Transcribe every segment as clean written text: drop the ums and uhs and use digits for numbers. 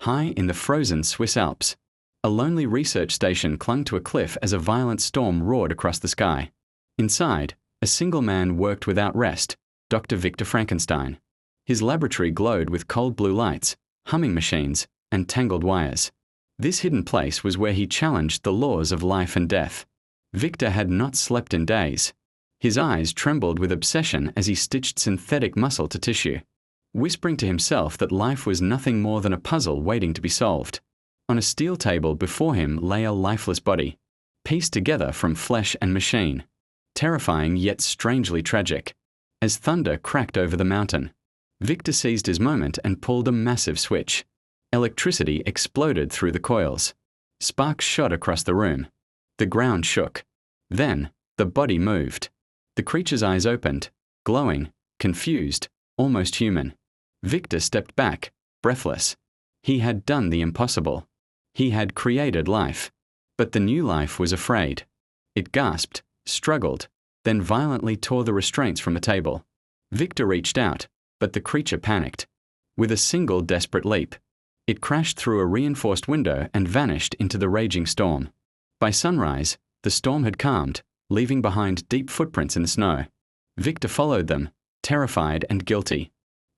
High in the frozen Swiss Alps, a lonely research station clung to a cliff as a violent storm roared across the sky. Inside, a single man worked without rest, Dr. Victor Frankenstein. His laboratory glowed with cold blue lights, humming machines, and tangled wires. This hidden place was where he challenged the laws of life and death. Victor had not slept in days. His eyes trembled with obsession as he stitched synthetic muscle to tissue, whispering to himself that life was nothing more than a puzzle waiting to be solved. On a steel table before him lay a lifeless body, pieced together from flesh and machine. Terrifying yet strangely tragic. As thunder cracked over the mountain, Victor seized his moment and pulled a massive switch. Electricity exploded through the coils. Sparks shot across the room. The ground shook. Then, the body moved. The creature's eyes opened, glowing, confused, almost human. Victor stepped back, breathless. He had done the impossible. He had created life. But the new life was afraid. It gasped, struggled, then violently tore the restraints from the table. Victor reached out, but the creature panicked. With a single desperate leap, it crashed through a reinforced window and vanished into the raging storm. By sunrise, the storm had calmed, leaving behind deep footprints in the snow. Victor followed them, terrified and guilty.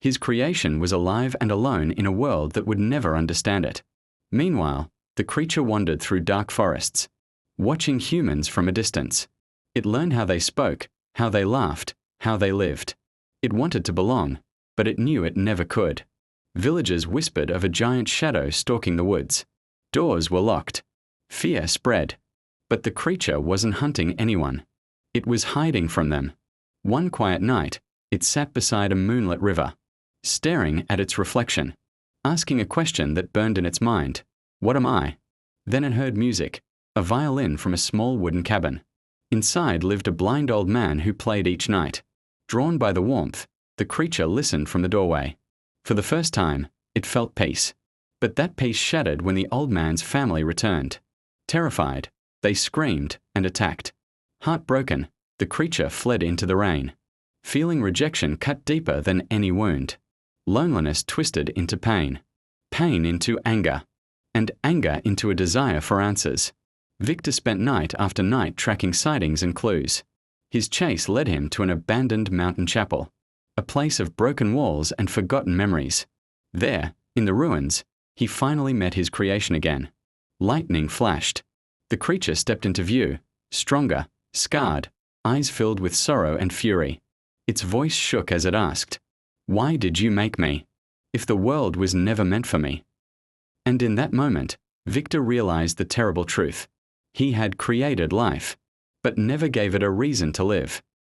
His creation was alive and alone in a world that would never understand it. Meanwhile, the creature wandered through dark forests, watching humans from a distance. It learned how they spoke, how they laughed, how they lived. It wanted to belong, but it knew it never could. Villagers whispered of a giant shadow stalking the woods. Doors were locked. Fear spread. But the creature wasn't hunting anyone. It was hiding from them. One quiet night, it sat beside a moonlit river, staring at its reflection, asking a question that burned in its mind. What am I? Then it heard music, a violin from a small wooden cabin. Inside lived a blind old man who played each night. Drawn by the warmth, the creature listened from the doorway. For the first time, it felt peace. But that peace shattered when the old man's family returned. Terrified, they screamed and attacked. Heartbroken, the creature fled into the rain. Feeling rejection cut deeper than any wound. Loneliness twisted into pain. Pain into anger. And anger into a desire for answers. Victor spent night after night tracking sightings and clues. His chase led him to an abandoned mountain chapel, a place of broken walls and forgotten memories. There, in the ruins, he finally met his creation again. Lightning flashed. The creature stepped into view, stronger, scarred, eyes filled with sorrow and fury. Its voice shook as it asked, "Why did you make me, if the world was never meant for me?" And in that moment, Victor realized the terrible truth. He had created life, but never gave it a reason to live.